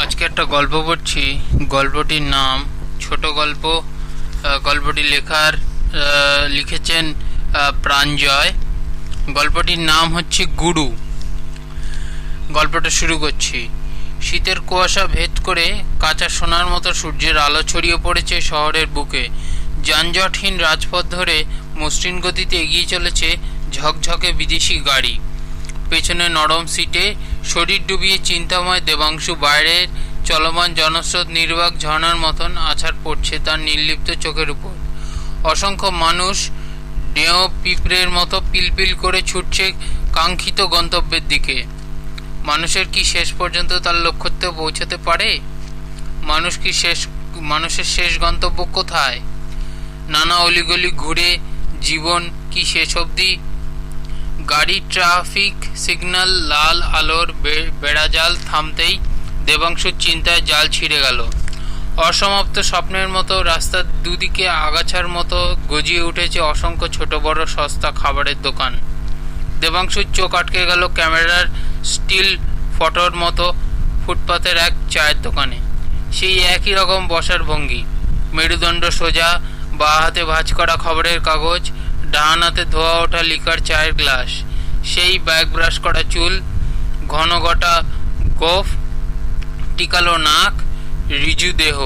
আজকে একটা গল্প পড়ছি। গল্পটির নাম ছোট গল্প। গল্পটি লিখেছেন প্রাঞ্জয়। গল্পটির নাম হচ্ছে গুরু। গল্পটা শুরু করছি। শীতের কুয়াশা ভেদ করে কাঁচা সোনার মতো সূর্যের আলো ছড়িয়ে পড়েছে শহরের বুকে। যানজটহীন রাজপথ ধরে মসৃণ গতিতে এগিয়ে চলেছে ঝকঝকে বিদেশি গাড়ি। পেছনে নরম সিটে শরীর ডুবিয়ে চিন্তাময় দেবাংশু বাইরের চলমান জনস্রোত নির্বাক ঝর্ণার মতন আছাড় পড়ছে তার নির্লিপ্ত চোখের উপর। অসংখ্য মানুষ ডেও পিঁপড়ের মতো পিলপিল করে ছুটছে কাঙ্ক্ষিত গন্তব্যের দিকে। মানুষের কি শেষ পর্যন্ত তার লক্ষ্যতে পৌঁছতে পারে? মানুষের শেষ গন্তব্য কোথায়? নানা অলিগলি ঘুরে জীবন কি শেষ অবধি? গাড়ি ট্রাফিক সিগন্যাল লাল আলোর বেড়াজাল থামতেই দেবাংশুর চিন্তায় জাল ছিঁড়ে গেল। অসমাপ্ত স্বপ্নের মতো রাস্তার দুদিকে আগাছার মতো গজিয়ে উঠেছে অসংখ্য ছোট বড় সস্তা খাবারের দোকান। দেবাংশুর চোখ আটকে গেল ক্যামেরার স্টিল ফটোর মতো ফুটপাতের এক চায়ের দোকানে। সেই একই রকম বসার ভঙ্গি, মেরুদণ্ড সোজা, বাঁ হাতে ভাঁজ করা খবরের কাগজ, ডান হাতে ধোয়া ওঠা লিকার চায়ের গ্লাস, সেই ব্যাগ ব্রাশ করা চুল, ঘন গটা গোফ, টিকালো নাক, রিজু দেহ।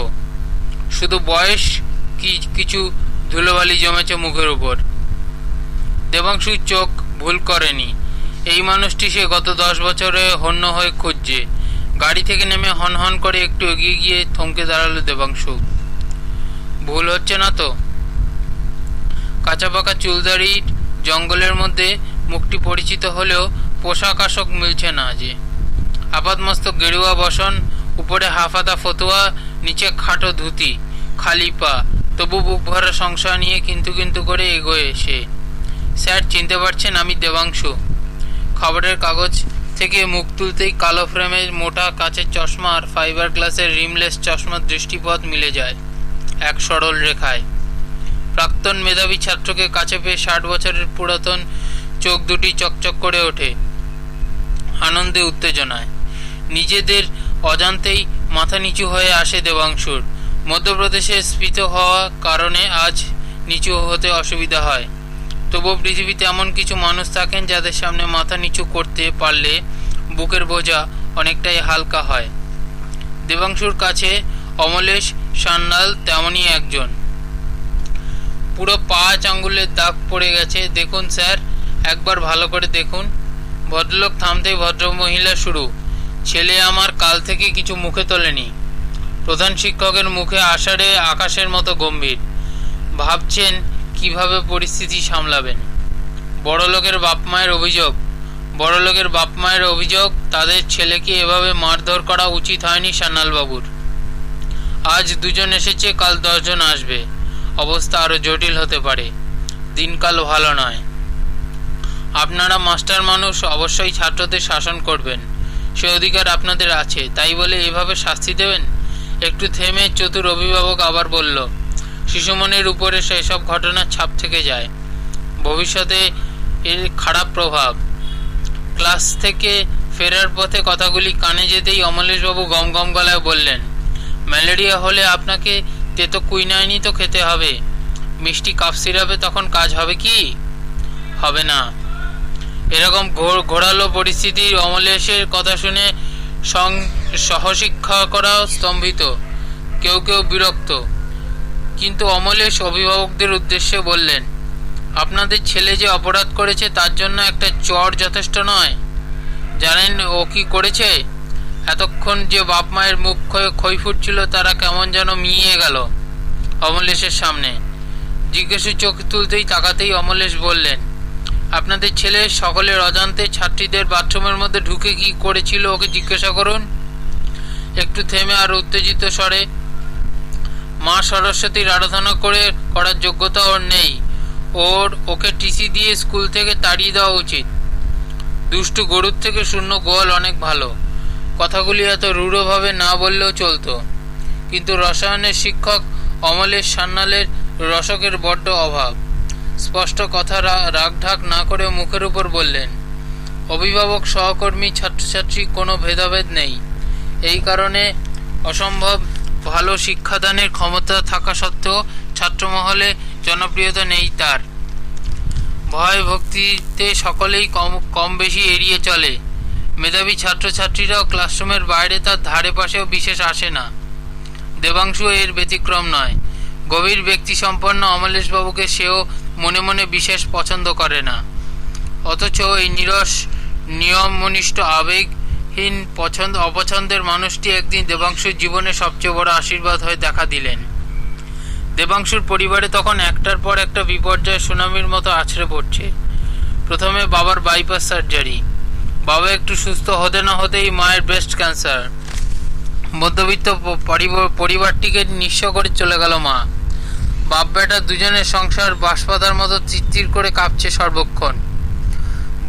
শুধু বয়স কিছু ধুলোবালি জমেছে মুখের উপর। দেবাংশুর চোখ ভুল করেনি। এই মানুষটি সে গত 10 বছরে হন্য হয়ে খুঁজছে। গাড়ি থেকে নেমে হন হন করে একটু এগিয়ে গিয়ে থমকে দাঁড়ালো দেবাংশু। ভুল হচ্ছে না তো? কাঁচা পাকা চুলদাড়ির জঙ্গলের মধ্যে মুখটি পরিচিত হলেও পোশাক আশাক মিলছে না যে। আপাতমস্তক গেরুয়া বসন, উপরে হাফাতা ফতুয়া, নিচে খাটো ধুতি, খালি পা, তবু বুক ভরা সংশয় নিয়ে কিন্তু করে এগোয় এসে। স্যার, চিনতে পারছেন আমি দেবাংশু। খবরের কাগজ থেকে মুখ তুলতেই কালো ফ্রেমের মোটা কাচের চশমা আর ফাইবার গ্লাসের রিমলেস চশমার দৃষ্টিপথ মিলে যায় এক সরল রেখায়। প্রাক্তন মেধাবী ছাত্রকে কাছে পেয়ে 60 বছরের পুরাতন চোখ দুটি চকচক করে ওঠে আনন্দে উত্তেজনায়। নিজেদের অজান্তেই মাথা নিচু হয়ে আসে দেবাংশুর। মধ্যপ্রদেশে স্ফীত হওয়া কারণে আজ নিচু হতে অসুবিধা হয়। তবুও পৃথিবীতে এমন কিছু মানুষ থাকেন যাদের সামনে মাথা নিচু করতে পারলে বুকের বোঝা অনেকটাই হালকা হয়। দেবাংশুর কাছে অমলেশ সান্যাল তেমনই একজন। পুরো 5 আঙ্গুলের দাগ পড়ে গেছে। দেখুন স্যার, একবার ভালো করে দেখুন। ভদ্রলোক থামতেই ভদ্রমহিলা শুরু। ছেলে আমার কাল থেকে কিছু মুখে তোলেনি। প্রধান শিক্ষকের মুখে আষাঢ়ে আকাশের মতো গম্ভীর। ভাবছেন কিভাবে পরিস্থিতি সামলাবেন। বড়লোকের বাপ মায়ের অভিযোগ তাদের ছেলেকে এভাবে মারধর করা উচিত হয়নি সান্যালবাবুর। আজ 2 জন এসেছে, কাল 10 জন আসবে। অবস্থা আরো জটিল হতে পারে। দিনকাল ভালো নয়। আপনারা মাস্টার মানুষ, অবশ্যই ছাত্রদের শাসন করবেন, সে অধিকার আপনাদের আছে। তাই বলে এভাবে শাস্তি দেবেন? একটু থেমে চতুর অভিভাবক আবার বলল, শিশুমনের উপরে সেসব ঘটনার ছাপ থেকে যায়। ভবিষ্যতে এর খারাপ প্রভাব। ক্লাস থেকে ফেরার পথে কথাগুলি কানে যেতেই অমলেশবাবু গম গম গলায় বললেন, ম্যালেরিয়া হলে আপনাকে তেতো কুইনাইনি তো খেতে হবে। মিষ্টি কাপ সিরাপে তখন কাজ হবে কি? হবে না। এরকম ঘোরালো পরিস্থিতির অমলেশের কথা শুনে সহশিক্ষকরাও স্তম্ভিত, কেউ বিরক্ত। কিন্তু অমলেশ অভিভাবকদের উদ্দেশ্যে বললেন, আপনাদের ছেলে যে অপরাধ করেছে তার জন্য একটা চড় যথেষ্ট নয়। জানেন ও কি করেছে? এতক্ষণ যে বাপ মায়ের মুখ খই ফুটছিল তারা কেমন যেন মিয়ে গেল অমলেশের সামনে। জিজ্ঞাসু চোখ তুলতেই তাকাতেই অমলেশ বললেন, আপনাদের ছেলে সকলের অজান্তে ছাত্রীদের বাথরুমের মধ্যে ঢুকে কি করেছিল ওকে জিজ্ঞাসা করুন। একটু থেমে আর উত্তেজিত স্বরে, মা সরস্বতীর আরাধনা করার যোগ্যতা ওর নেই। ওকে টিসি দিয়ে স্কুল থেকে তাড়িয়ে দেওয়া উচিত। দুষ্টু গরুর থেকে শূন্য গোয়াল অনেক ভালো। কথাগুলি এত রূঢ়ভাবে না বললেও চলতো, কিন্তু রসায়নের শিক্ষক অমলেশ সান্যালের রসকের বড্ড অভাব। স্পষ্ট কথা রাগঢাক না করে মুখের উপর বললেন, অভিভাবক সহকর্মী ছাত্রছাত্রী কোনো ভেদাভেদ নেই। এই কারণে অসম্ভব ভালো শিক্ষাদানের ক্ষমতা থাকা সত্ত্বেও ছাত্রমহলে জনপ্রিয়তা নেই তার। ভয় ভক্তিতে সকলেই কম বেশি এড়িয়ে চলে। মেধাবী ছাত্রছাত্রীরাও ক্লাসরুমের বাইরে তার ধারে পাশেও বিশেষ আসে না। দেবাংশু এর ব্যতিক্রম নয়। গভীর ব্যক্তি সম্পন্ন অমলেশবাবুকে সেও মনে মনে বিশেষ পছন্দ করে না। অথচ এই নিরস নিয়মনিষ্ঠ আবেগহীন অপছন্দের মানুষটি একদিন দেবাংশুর জীবনে সবচেয়ে বড় আশীর্বাদ হয়ে দেখা দিলেন। দেবাংশুর পরিবারে তখন একটার পর একটা বিপর্যয় সুনামির মতো আছড়ে পড়ছে। প্রথমে বাবার বাইপাস সার্জারি, বাবা একটু সুস্থ হতে না হতেই মায়ের ব্রেস্ট ক্যান্সার। মধ্যবিত্ত পরিবারটিকে নিঃস্ব করে চলে গেল মা। বাপ বেটা দুজনের সংসার বাঁশপাতার মতো চিত্তির করে কাঁপছে সর্বক্ষণ,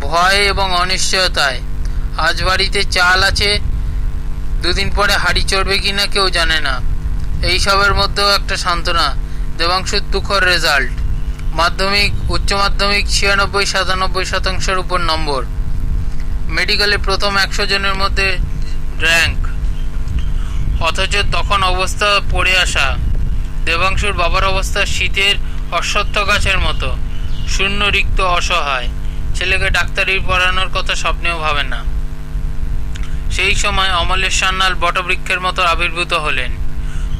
ভয় এবং অনিশ্চয়তায়। আজ বাড়িতে চাল আছে, দুদিন পরে হাড়ি চড়বে কিনা কেউ জানে না। এইসবের মধ্যেও একটা সান্ত্বনা, দেবাংশুর তুখর রেজাল্ট। মাধ্যমিক, উচ্চ মাধ্যমিক 96-97% উপর নম্বর। মেডিকেলে প্রথম 100 জনের মধ্যে র্যাঙ্ক। অথচ তখন অবস্থা পড়ে আসা। দেবাংশুর বাবার অবস্থা শীতের অশ্বত্থ গাছের মতো, শূন্য, রিক্ত, অসহায়। ছেলেকে ডাক্তারি পড়ানোর কথা স্বপ্নেও ভাবে না। সেই সময় অমলেশ সান্যাল বটবৃক্ষের মতো আবির্ভূত হলেন।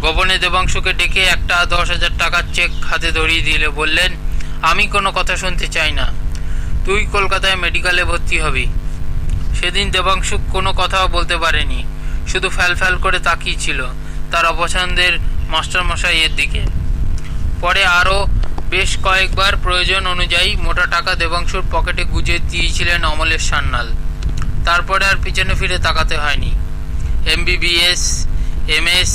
গোপনে দেবাংশুকে ডেকে একটা 10,000 টাকার চেক হাতে ধরিয়ে দিলে বললেন, আমি কোনো কথা শুনতে চাই না, তুই কলকাতায় মেডিকেলে ভর্তি হবি। সেদিন দেবাংশু কোনো কথাও বলতে পারেনি, শুধু ফ্যাল করে তাকিয়েছিল তার অপছন্দের মাস্টারমশাইয়ের দিকে। পরে আরও বেশ কয়েকবার প্রয়োজন অনুযায়ী মোটা টাকা দেবাংশুর পকেটে গুজে দিয়েছিলেন অমলেশ সান্যাল। তারপরে আর পিছনে ফিরে তাকাতে হয়নি। MBBS MS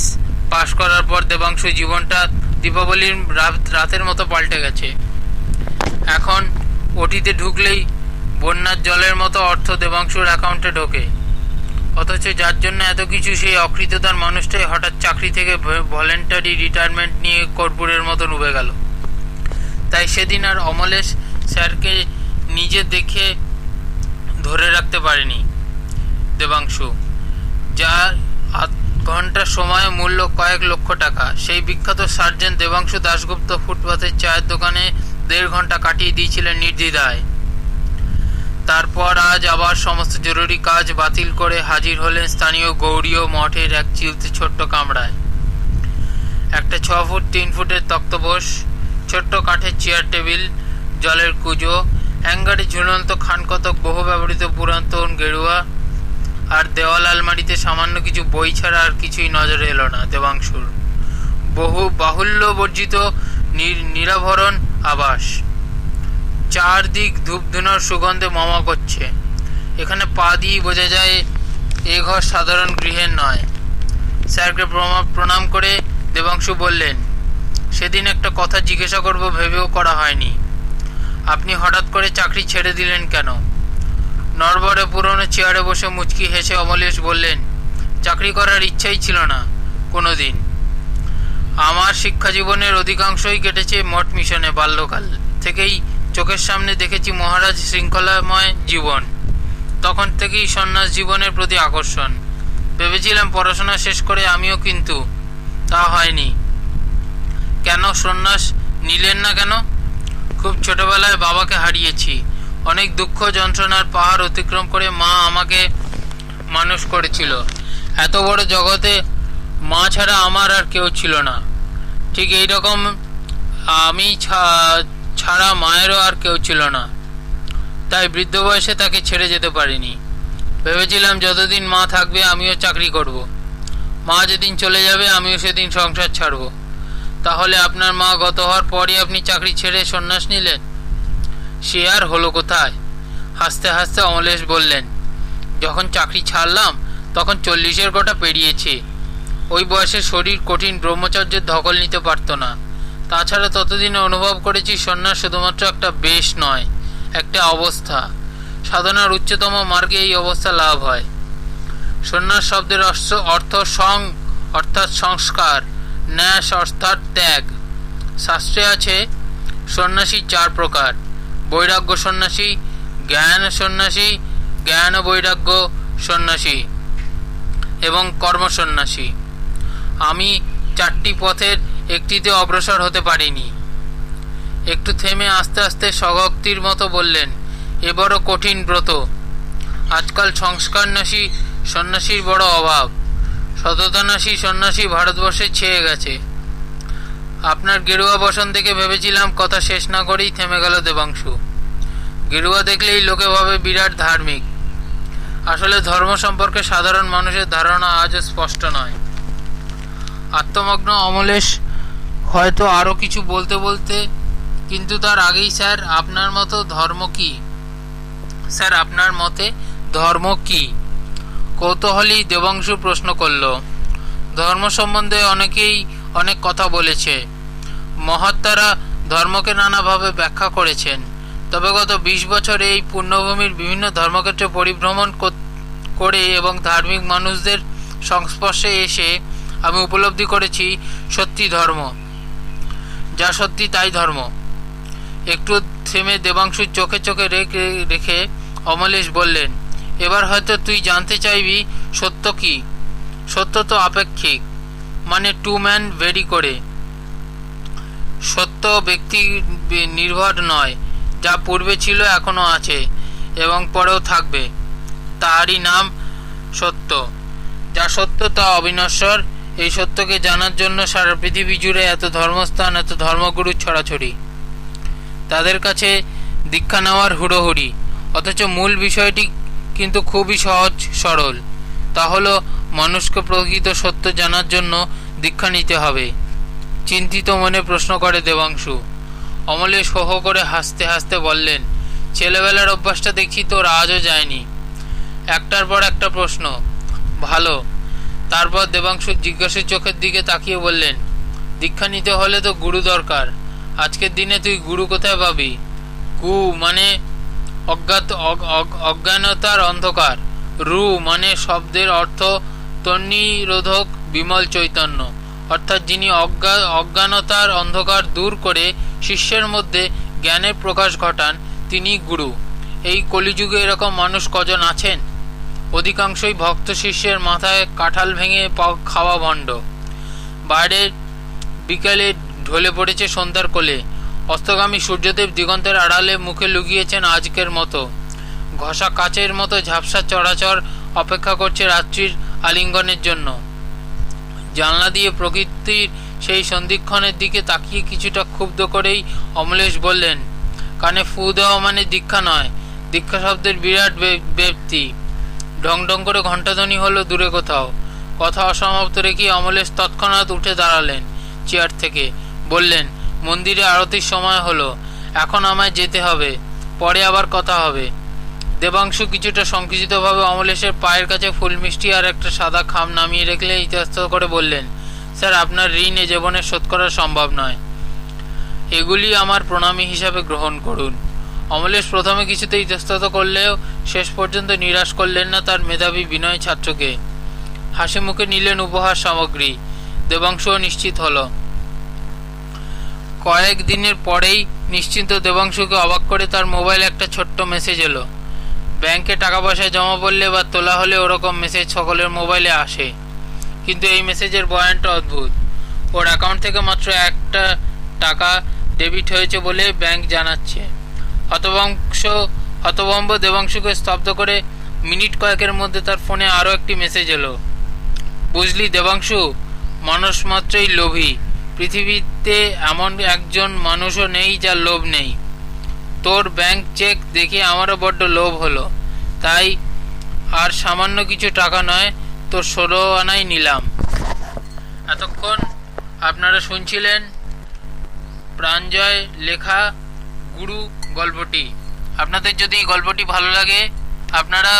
পাশ করার পর দেবাংশু জীবনটা দীপাবলির রাতের মতো পাল্টে গেছে। এখন ওটিতে ঢুকলেই বন্যার জলের মতো অর্থ দেবাংশুর অ্যাকাউন্টে ঢোকে। অথচ যার জন্য এত কিছু, সেই অকৃতদার মানুষটাই হঠাৎ চাকরি থেকে ভলেন্টারি রিটায়ারমেন্ট নিয়ে কর্পূরের মতো ডুবে গেল। তাই সেদিন আর অমলেশ স্যারকে নিজে দেখে ধরে রাখতে পারেনি দেবাংশু। যার আধ ঘন্টা সময় মূল্য কয়েক লক্ষ টাকা। সেই বিখ্যাত সার্জেন্ট দেবাংশু দাশগুপ্ত ফুটপাথের চায়ের দোকানে 1.5 ঘন্টা কাটিয়ে দিয়েছিলেন নির্দ্বিধায়। তারপর আজ আবার সমস্ত জরুরি কাজ বাতিল করে হাজির হলেন স্থানীয় গৌড়ীয় মঠের এক চিলতে ছোট্ট কামরায়। একটা 6 ফুট 3 ফুটের তক্তপোষ, ছোট্ট কাঠের চেয়ার টেবিল, জলের কুজো, হ্যাঙ্গারে ঝুলন্ত খানকতক বহু ব্যবহৃত পুরাতন গেরুয়া, আর দেওয়াল আলমারিতে সামান্য কিছু বই ছাড়া আর কিছুই নজরে এলো না দেবাংশুর। বাহুল্য বর্জিত নিরাভরণ আবাস। চারদিক ধূপধুনোর সুগন্ধে মমা করছে। এখানে পা দিয়ে বোঝা যায় এ ঘর সাধারণ গৃহের নয়। স্যারকে প্রণাম করে দেবাংশু বললেন, সেদিন একটা কথা জিজ্ঞাসা করব ভেবেও করা হয়নি, আপনি হঠাৎ করে চাকরি ছেড়ে দিলেন কেন? নড়বড়ে পুরনো চেয়ারে বসে মুচকি হেসে অমলেশ বললেন, চাকরি করার ইচ্ছাই ছিল না কোনোদিন। আমার শিক্ষা জীবনের অধিকাংশই কেটেছে মঠ মিশনে। বাল্যকাল থেকেই চোখের সামনে দেখেছি মহারাজ শৃঙ্খলাময় জীবন। তখন থেকেই সন্ন্যাস জীবনের প্রতি আকর্ষণ। ভেবেছিলাম পড়াশোনা শেষ করে আমিও, কিন্তু তা হয়নি। কেন সন্ন্যাস নিলেন না কেন? খুব ছোটবেলায় বাবাকে হারিয়েছি। অনেক দুঃখ যন্ত্রণার পাহাড় অতিক্রম করে মা আমাকে মানুষ করেছিল। এত বড় জগতে মা ছাড়া আমার আর কেউ ছিল না। ঠিক এই রকম আমি ছাড়া মায়েরও আর কেউ ছিল না। তাই বৃদ্ধ বয়সে তাকে ছেড়ে যেতে পারিনি। ভেবেছিলাম যতদিন মা থাকবে আমিও চাকরি করব। মা যেদিন চলে যাবে আমিও সেদিন সংসার ছাড়ব। তাহলে আপনার মা গত হওয়ার পরই আপনি চাকরি ছেড়ে সন্ন্যাস নিলেন? সে আর হলো কোথায়? হাসতে হাসতে অমলেশ বললেন, যখন চাকরি ছাড়লাম তখন 40-এর গোটা পেরিয়েছে। ওই বয়সে শরীর কঠিন ব্রহ্মচর্যের ধকল নিতে পারত না। তাছাড়া ততদিনে অনুভব করেছি সন্ন্যাস শুধুমাত্র একটা বেশ নয়, একটা অবস্থা। সাধনার উচ্চতম মার্গে এই অবস্থা লাভ হয়। সন্ন্যাস শব্দের অর্থ সং অর্থাৎ সংস্কার, ন্যাস অর্থাৎ ত্যাগ। শাস্ত্রে আছে সন্ন্যাসী 4 প্রকার: বৈরাগ্য সন্ন্যাসী, জ্ঞান সন্ন্যাসী, জ্ঞান বৈরাগ্য সন্ন্যাসী এবং কর্ম সন্ন্যাসী। আমি 4টি পথের একটিতে অগ্রসর হতে পারিনি। একটু থেমে আস্তে আস্তে স্বভক্তির মতো বললেন, এ বড় কঠিন ব্রত। আজকাল সংস্কারনাশী সন্ন্যাসীর বড় অভাব। সততানাশী সন্ন্যাসী ভারতবর্ষে ছেয়ে গেছে। আপনার গেরুয়া বসন দেখে ভেবেছিলাম। কথা শেষ না করেই থেমে গেল দেবাংশু। গেরুয়া দেখলেই লোকে ভাবে বিরাট ধার্মিক। আসলে ধর্ম সম্পর্কে সাধারণ মানুষের ধারণা আজও স্পষ্ট নয়। আত্মমগ্ন অমলেশ হয়তো আরো কিছু বলতে বলতে, কিন্তু তার আগেই, স্যার আপনার মতো ধর্ম কি? স্যার আপনার মতে ধর্ম কি? কৌতূহলী দেবাংশু প্রশ্ন করল। ধর্ম সম্বন্ধে অনেকেই অনেক কথা বলেছে। মহাত্মারা ধর্মকে নানাভাবে ব্যাখ্যা করেছেন। তবে গত 20 বছর এই পুণ্যভূমির বিভিন্ন ধর্মক্ষেত্রে পরিভ্রমণ করে এবং ধার্মিক মানুষদের সংস্পর্শে এসে আমি উপলব্ধি করেছি সত্যি ধর্ম, যা সত্যি তাই ধর্ম। একটু থেমে দেবাংশুর চোখে চোখে রেখে অমলেশ বললেন, এবার হয়তো তুই জানতে চাইবি সত্য কি? সত্য তো আপেক্ষিক, মানে টু ম্যান ভেরি করে। সত্য ব্যক্তি নির্ভর নয়। যা পূর্বে ছিল এখনো আছে এবং পরেও থাকবে, তারই নাম সত্য। যা সত্য তা অবিনশ্বর। এই সত্যকে জানার জন্য সারা পৃথিবী জুড়ে এত ধর্মস্থান, এত ধর্মগুরু ছড়াছড়ি। তাদের কাছে দীক্ষা নেওয়ার হুড়োহুড়ি, অথচ মূল বিষয়টি কিন্তু খুবই সহজ সরল। তা হলো মানুষকে প্রকৃত সত্য জানার জন্য দীক্ষা নিতে হবে। চিন্তিত মনে প্রশ্ন করে দেবাংশু। অমলেশ হো হো করে হাসতে হাসতে বললেন, ছেলেবেলার অভ্যাসটা দেখছি তোর আজও যায়নি। একটার পর একটা প্রশ্ন। ভালো। তারপর দেবাংশু জিজ্ঞাসু চোখের দিকে তাকিয়ে বললেন, দীক্ষা নিতে হলে তো গুরু দরকার। আজকের দিনে তুই গুরু কোথায় পাবি? মানে অজ্ঞানতার অন্ধকার। রু মানে শব্দের অর্থ তন্নিরোধক বিমল চৈতন্য, অর্থাৎ যিনি অজ্ঞানতার অন্ধকার দূর করে শিষ্যের মধ্যে জ্ঞানের প্রকাশ ঘটান, তিনি গুরু। এই কলিযুগে এরকম মানুষ কজন আছেন? অধিকাংশই ভক্ত শিষ্যের মাথায় কাঁঠাল ভেঙে খাওয়া ভণ্ড। বাইরের বিকেলে ঢলে পড়েছে সন্ধ্যার কোলে। অস্তগামী সূর্যদেব দিগন্তের আড়ালে মুখে লুকিয়েছেন আজকের মতো। ঘষা কাচের মতো ঝাপসা চরাচর অপেক্ষা করছে রাত্রির আলিঙ্গনের জন্য। জানলা দিয়ে প্রকৃতির সেই সন্ধিক্ষণের দিকে তাকিয়ে কিছুটা ক্ষুব্ধ করেই অমলেশ বললেন, কানে ফু দেওয়া মানে দীক্ষা নয়। দীক্ষা শব্দের বিরাট ব্যক্তি। ঢং ঢং করে ঘণ্টাধ্বনি হলো দূরে কোথাও। কথা অসমাপ্ত রেখে অমলেশ তৎক্ষণাৎ উঠে দাঁড়ালেন চেয়ার থেকে। বললেন, মন্দিরে আরতির সময় হলো, এখন আমায় যেতে হবে, পরে আবার কথা হবে। দেবাংশু কিছুটা সংকুচিতভাবে অমলেশের পায়ের কাছে ফুল মিষ্টি আর একটা সাদা খাম নামিয়ে রেখে ইতস্তত করে বললেন, স্যার আপনার ঋণ এ জীবনে শোধ করা সম্ভব নয়। এগুলি আমার প্রণামী হিসাবে গ্রহণ করুন। অমলেশ প্রথমে কিছুতে ইতস্তত করলেও শেষ পর্যন্ত নিরাশ করলেন না তার মেধাবী বিনয় ছাত্রকে। হাসি মুখে নিলেন উপহার সামগ্রী। দেবাংশুও নিশ্চিত হল। কয়েক দিনের পরেই নিশ্চিন্ত দেবাংশুকে অবাক করে তার মোবাইলে একটা ছোট্ট মেসেজ এলো। ব্যাংকে টাকা পয়সা জমা পড়লে বা তোলা হলে ওরকম মেসেজ সকলের মোবাইলে আসে, কিন্তু এই মেসেজের বয়ানটা অদ্ভুত। ওর অ্যাকাউন্ট থেকে মাত্র একটা টাকা ডেবিট হয়েছে বলে ব্যাংক জানাচ্ছে। হতভম্ব দেবাংশুকে স্তব্ধ করে মিনিট কয়েকের মধ্যে তার ফোনে আরও একটি মেসেজ এলো। বুঝলি দেবাংশু, মানুষ মাত্রই লোভী। পৃথিবীতে এমন একজন মানুষও নেই যার লোভ নেই। তোর ব্যাংক চেক দেখে আমারও বড্ড লোভ হলো, তাই আর সামান্য কিছু টাকা নয়, তোর 16 আনাই নিলাম। এতক্ষণ আপনারা শুনছিলেন প্রাঞ্জয় লেখা গুরু গল্পটি। আপনাদের যদি এই গল্পটি ভালো লাগে, আপনারা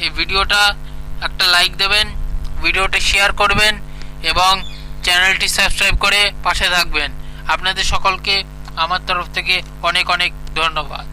এই ভিডিওটা একটা লাইক দেবেন, ভিডিওটা শেয়ার করবেন এবং চ্যানেলটি সাবস্ক্রাইব করে পাশে থাকবেন। আপনাদের সকলকে আমার তরফ থেকে অনেক অনেক ধন্যবাদ।